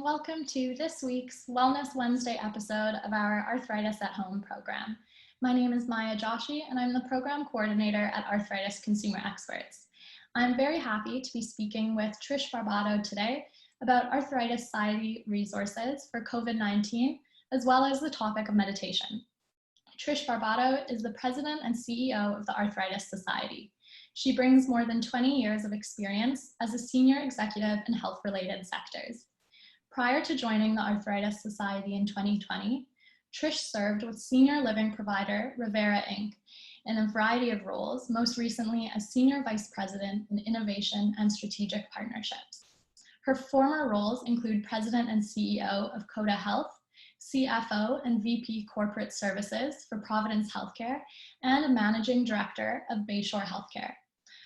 Welcome to this week's Wellness Wednesday episode of our Arthritis at Home program. My name is Maya Joshi, and I'm the program coordinator at Arthritis Consumer Experts. I'm very happy to be speaking with Trish Barbato today about Arthritis Society resources for COVID-19, as well as the topic of meditation. Trish Barbato is the president and CEO of the Arthritis Society. She brings more than 20 years of experience as a senior executive in health-related sectors. Prior to joining the Arthritis Society in 2020, Trish served with senior living provider Revera Inc. in a variety of roles, most recently as senior vice president in innovation and strategic partnerships. Her former roles include president and CEO of COTA Health, CFO and VP Corporate Services for Providence Healthcare, and a managing director of Bayshore Healthcare.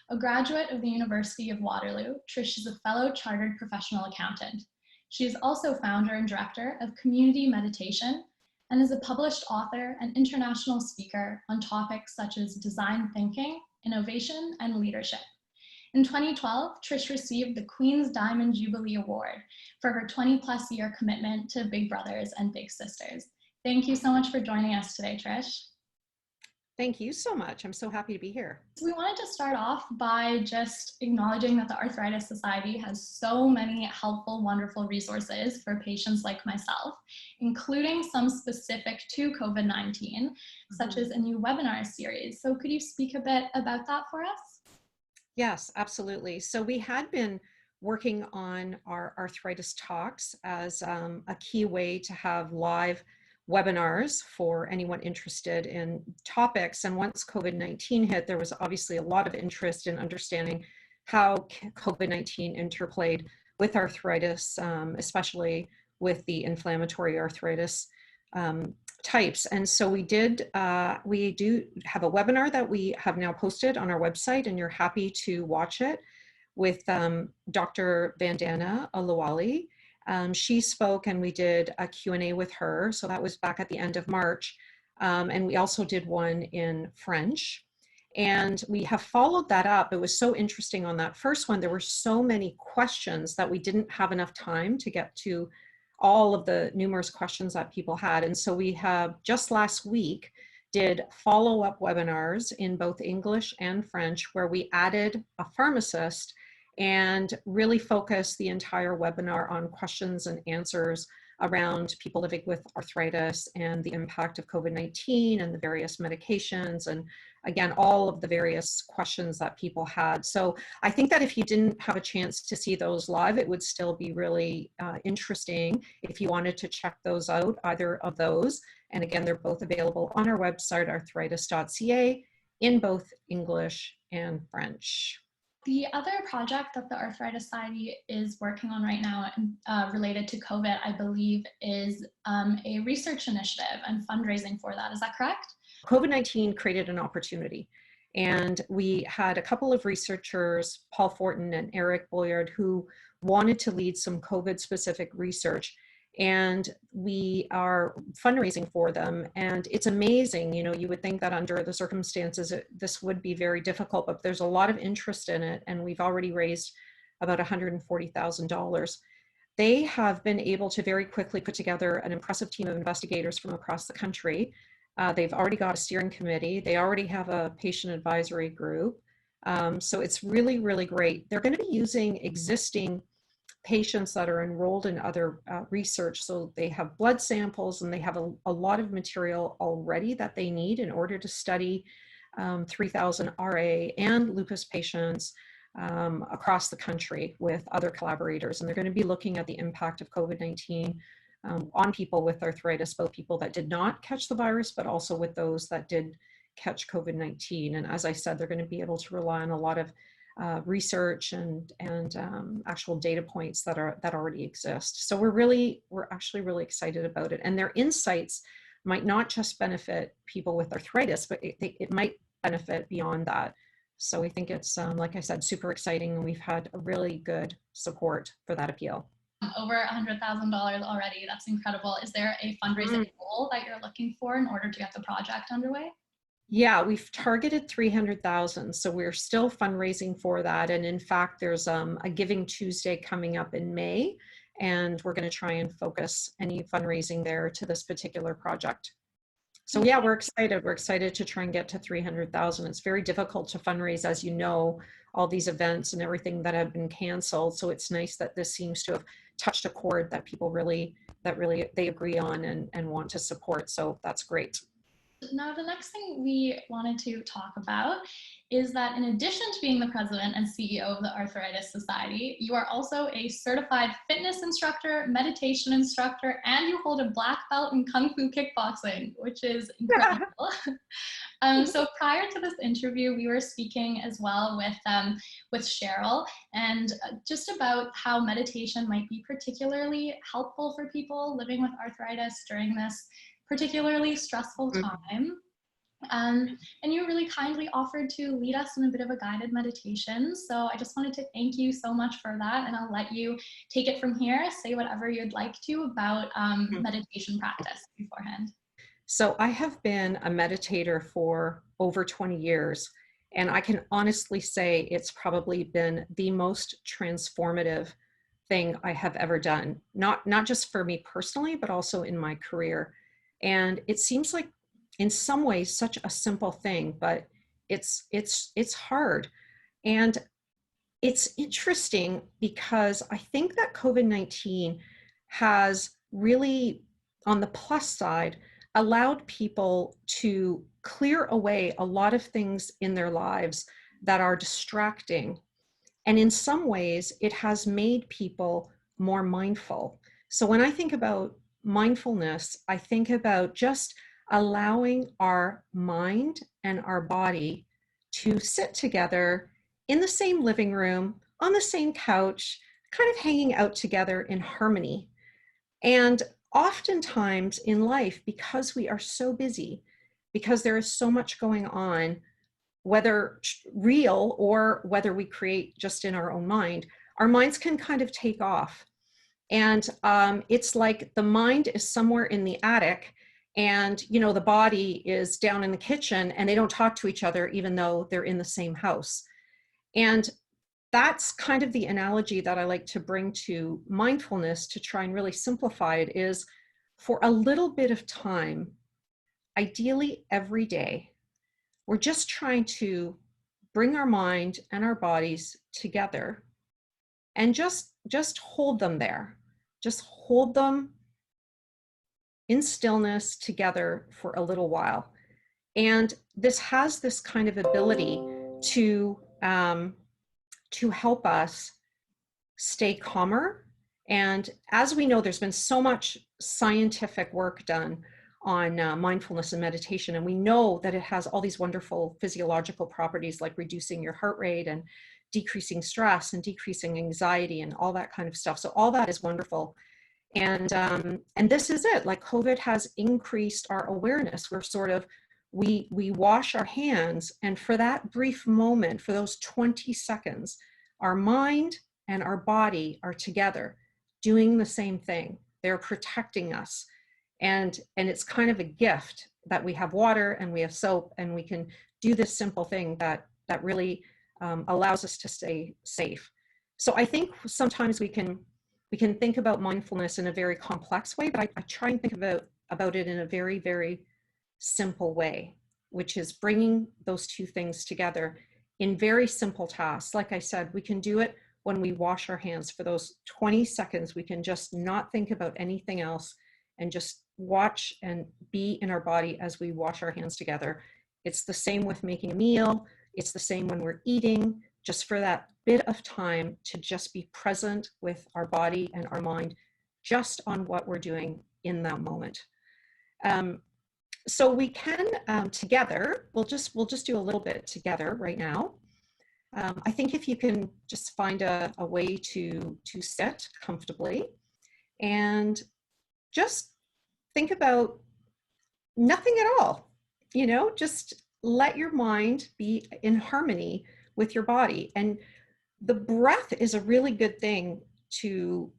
A graduate of the University of Waterloo, Trish is a fellow chartered professional accountant. She is also founder and director of Community Meditation and is a published author and international speaker on topics such as design thinking, innovation, and leadership. In 2012, Trish received the Queen's Diamond Jubilee Award for her 20-plus year commitment to Big Brothers and Big Sisters. Thank you so much for joining us today, Trish. Thank you so much. I'm so happy to be here. So we wanted to start off by just acknowledging that the Arthritis Society has so many helpful, wonderful resources for patients like myself, including some specific to COVID-19, such as a new webinar series. So could you speak a bit about that for us? Yes, absolutely. So we had been working on our Arthritis Talks as a key way to have live webinars for anyone interested in topics. And once COVID-19 hit, there was obviously a lot of interest in understanding how COVID-19 interplayed with arthritis, especially with the inflammatory arthritis types. And so we do have a webinar that we have now posted on our website, and you're happy to watch it with Dr. Vandana Aluwali. She spoke and we did a Q&A with her. So that was back at the end of March. And we also did one in French. And we have followed that up. It was so interesting on that first one. There were so many questions that we didn't have enough time to get to all of the numerous questions that people had. And so we have just last week did follow-up webinars in both English and French, where we added a pharmacist and really focus the entire webinar on questions and answers around people living with arthritis and the impact of COVID-19 and the various medications, and again, all of the various questions that people had. So I think that if you didn't have a chance to see those live, it would still be really interesting if you wanted to check those out, either of those. And again, they're both available on our website, arthritis.ca, in both English and French. The other project that the Arthritis Society is working on right now related to COVID, I believe, is a research initiative and fundraising for that. Is that correct? COVID-19 created an opportunity. And we had a couple of researchers, Paul Fortin and Eric Boyard, who wanted to lead some COVID-specific research. And we are fundraising for them. And it's amazing, you would think that under the circumstances, this would be very difficult, but there's a lot of interest in it. And we've already raised about $140,000. They have been able to very quickly put together an impressive team of investigators from across the country. They've already got a steering committee. They already have a patient advisory group. So it's really, really great. They're going to be using existing patients that are enrolled in other research. So they have blood samples and they have a lot of material already that they need in order to study 3,000 RA and lupus patients across the country with other collaborators. And they're going to be looking at the impact of COVID-19 on people with arthritis, both people that did not catch the virus, but also with those that did catch COVID-19. And as I said, they're going to be able to rely on a lot of research and actual data points that already exist. So we're actually really excited about it. And their insights might not just benefit people with arthritis, but it might benefit beyond that. So we think it's, like I said, super exciting. And we've had a really good support for that appeal. Over $100,000 already. That's incredible. Is there a fundraising goal that you're looking for in order to get the project underway? Yeah, we've targeted 300,000. So we're still fundraising for that. And in fact, there's a Giving Tuesday coming up in May. And we're going to try and focus any fundraising there to this particular project. So yeah, we're excited. We're excited to try and get to 300,000. It's very difficult to fundraise, as you know, all these events and everything that have been canceled. So it's nice that this seems to have touched a chord that people really they agree on and want to support. So that's great. Now, the next thing we wanted to talk about is that in addition to being the president and CEO of the Arthritis Society, you are also a certified fitness instructor, meditation instructor, and you hold a black belt in Kung Fu kickboxing, which is incredible. So prior to this interview, we were speaking as well with Cheryl and just about how meditation might be particularly helpful for people living with arthritis during this particularly stressful time. And you really kindly offered to lead us in a bit of a guided meditation. So I just wanted to thank you so much for that. And I'll let you take it from here, say whatever you'd like to about meditation practice beforehand. So I have been a meditator for over 20 years, and I can honestly say it's probably been the most transformative thing I have ever done, not just for me personally, but also in my career. And it seems like in some ways such a simple thing, but it's hard. And it's interesting because I think that COVID-19 has really, on the plus side, allowed people to clear away a lot of things in their lives that are distracting. And in some ways, it has made people more mindful. So when I think about mindfulness, I think about just allowing our mind and our body to sit together in the same living room, on the same couch, kind of hanging out together in harmony. And oftentimes in life, because we are so busy, because there is so much going on, whether real or whether we create just in our own mind, our minds can kind of take off. And it's like the mind is somewhere in the attic and, you know, the body is down in the kitchen and they don't talk to each other, even though they're in the same house. And that's kind of the analogy that I like to bring to mindfulness to try and really simplify it is for a little bit of time, ideally every day, we're just trying to bring our mind and our bodies together and just hold them there. Just hold them in stillness together for a little while. And this has this kind of ability to help us stay calmer. And as we know, there's been so much scientific work done on mindfulness and meditation. And we know that it has all these wonderful physiological properties like reducing your heart rate and decreasing stress and decreasing anxiety and all that kind of stuff. So all that is wonderful. And this is it, like COVID has increased our awareness. We're sort of, we wash our hands, and for that brief moment, for those 20 seconds, our mind and our body are together doing the same thing. They're protecting us. And it's kind of a gift that we have water and we have soap and we can do this simple thing that really allows us to stay safe. So I think sometimes we can think about mindfulness in a very complex way, but I try and think about it in a very, very simple way, which is bringing those two things together in very simple tasks. Like I said, we can do it when we wash our hands for those 20 seconds. We can just not think about anything else and just watch and be in our body as we wash our hands together. It's the same with making a meal. It's the same when we're eating, just for that bit of time to just be present with our body and our mind, just on what we're doing in that moment. So we can together, we'll just do a little bit together right now. I think if you can just find a way to sit comfortably and just think about nothing at all, you know, just let your mind be in harmony with your body. And the breath is a really good thing to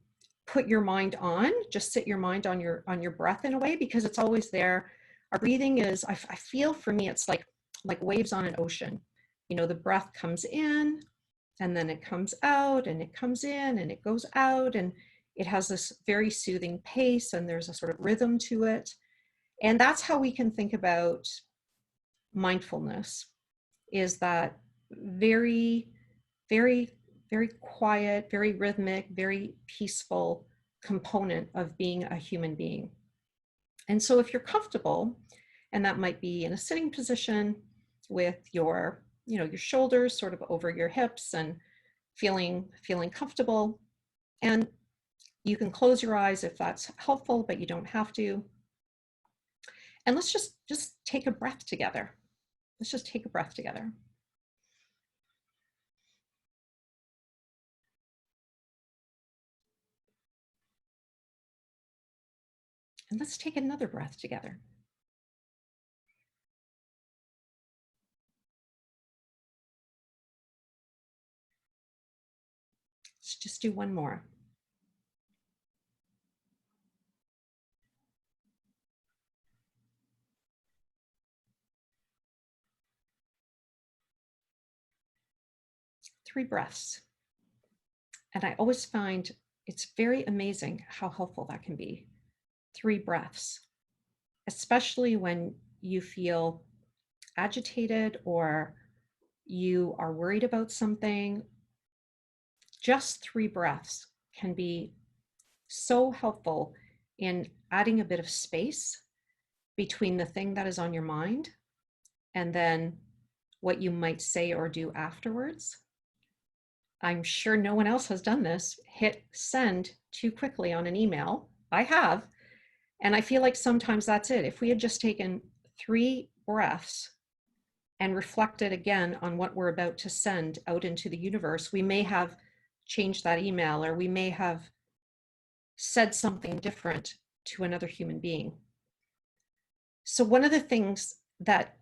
put your mind on. Just sit your mind on your breath in a way, because it's always there. Our breathing is, I feel for me, it's like waves on an ocean. You know, the breath comes in and then it comes out and it comes in and it goes out. And It has this very soothing pace, and there's a sort of rhythm to it. And that's how we can think about mindfulness, is that very, very, very quiet, very rhythmic, very peaceful component of being a human being. And so if you're comfortable, and that might be in a sitting position with your, your shoulders sort of over your hips and feeling comfortable, and you can close your eyes if that's helpful, but you don't have to. And let's just take a breath together. Let's just take a breath together. And let's take another breath together. Let's just do one more. Three breaths. And I always find it's very amazing how helpful that can be. 3 breaths, especially when you feel agitated or you are worried about something. Just 3 breaths can be so helpful in adding a bit of space between the thing that is on your mind and then what you might say or do afterwards. I'm sure no one else has done this. Hit send too quickly on an email. I have. And I feel like sometimes that's it. If we had just taken 3 breaths and reflected again on what we're about to send out into the universe, we may have changed that email, or we may have said something different to another human being. So one of the things that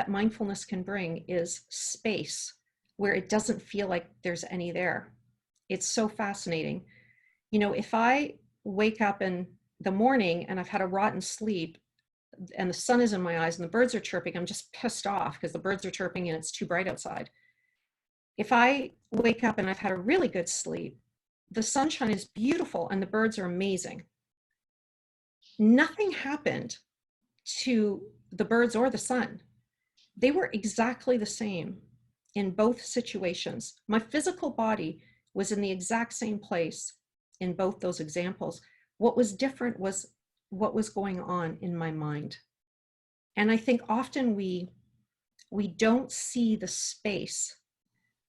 mindfulness can bring is space where it doesn't feel like there's any there. It's so fascinating. If I wake up in the morning and I've had a rotten sleep and the sun is in my eyes and the birds are chirping, I'm just pissed off because the birds are chirping and it's too bright outside. If I wake up and I've had a really good sleep, the sunshine is beautiful and the birds are amazing. Nothing happened to the birds or the sun. They were exactly the same in both situations. My physical body was in the exact same place in both those examples. What was different was what was going on in my mind. And I think often we don't see the space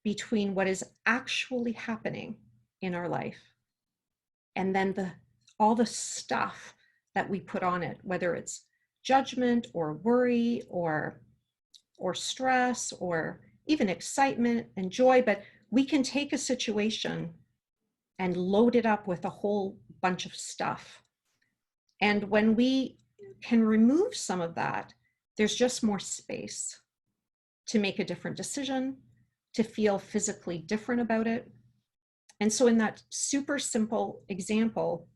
between what is actually happening in our life and then all the stuff that we put on it, whether it's judgment or worry or stress or even excitement and joy. But we can take a situation and load it up with a whole bunch of stuff. And when we can remove some of that, there's just more space to make a different decision, to feel physically different about it. And so in that super simple example,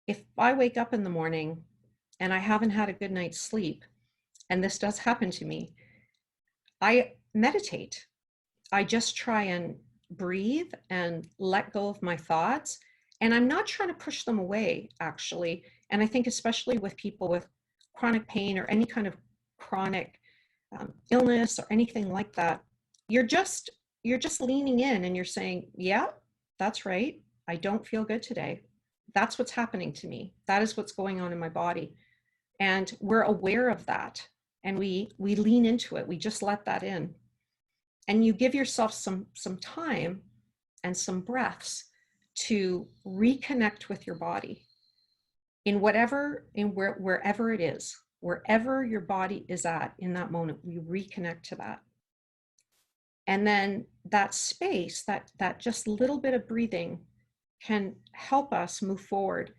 if I wake up in the morning and I haven't had a good night's sleep, and this does happen to me, I meditate. I just try and breathe and let go of my thoughts. And I'm not trying to push them away, actually. And I think especially with people with chronic pain or any kind of chronic illness or anything like that, you're just leaning in and you're saying, yeah, that's right. I don't feel good today. That's what's happening to me. That is what's going on in my body. And we're aware of that. And we lean into it. We just let that in. And you give yourself some time and some breaths to reconnect with your body wherever it is, wherever your body is at in that moment, we reconnect to that. And then that space, that just little bit of breathing can help us move forward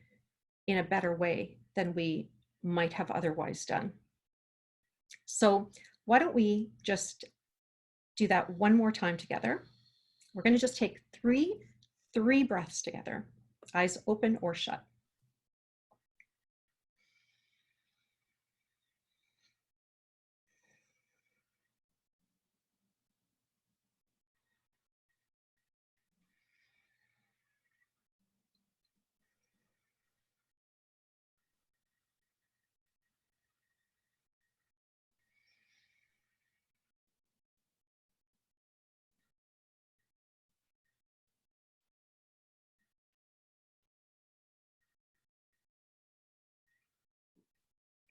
in a better way than we might have otherwise done. So why don't we just do that one more time together? We're going to just take three breaths together, eyes open or shut.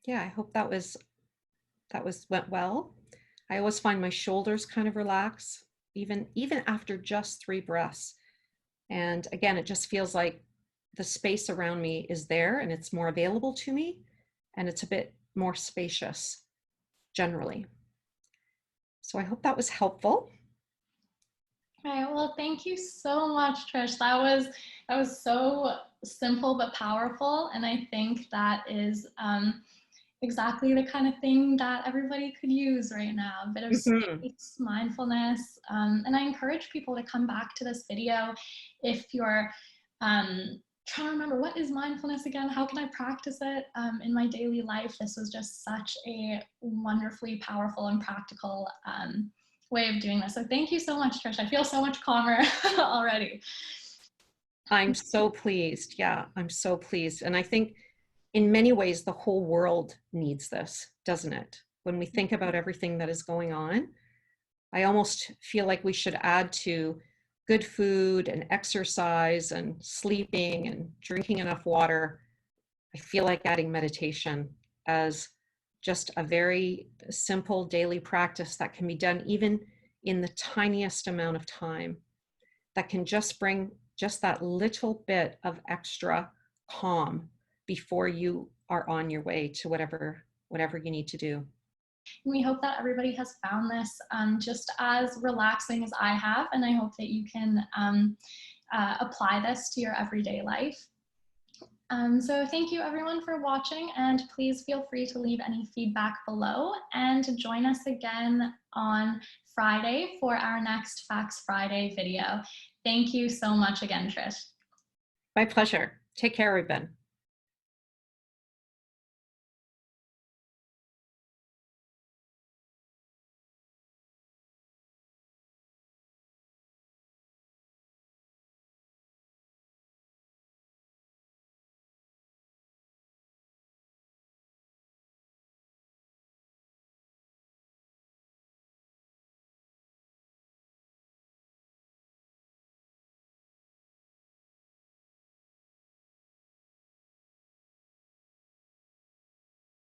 Yeah, I hope went well. I always find my shoulders kind of relax, even after just 3 breaths. And again, it just feels like the space around me is there and it's more available to me, and it's a bit more spacious generally. So I hope that was helpful. All right, well, thank you so much, Trish. That was so simple but powerful, and I think that is exactly the kind of thing that everybody could use right now. A bit of Mhm. space, mindfulness, and I encourage people to come back to this video if you're trying to remember, what is mindfulness again? How can I practice it in my daily life? This was just such a wonderfully powerful and practical way of doing this. So thank you so much, Trish. I feel so much calmer already. I'm so pleased. Yeah, I'm so pleased. And I think in many ways, the whole world needs this, doesn't it? When we think about everything that is going on, I almost feel like we should add to good food and exercise and sleeping and drinking enough water. I feel like adding meditation as just a very simple daily practice that can be done even in the tiniest amount of time, that can just bring just that little bit of extra calm before you are on your way to whatever you need to do. And we hope that everybody has found this just as relaxing as I have, and I hope that you can apply this to your everyday life. So thank you everyone for watching, and please feel free to leave any feedback below and to join us again on Friday for our next Facts Friday video. Thank you so much again, Trish. My pleasure. Take care, everyone.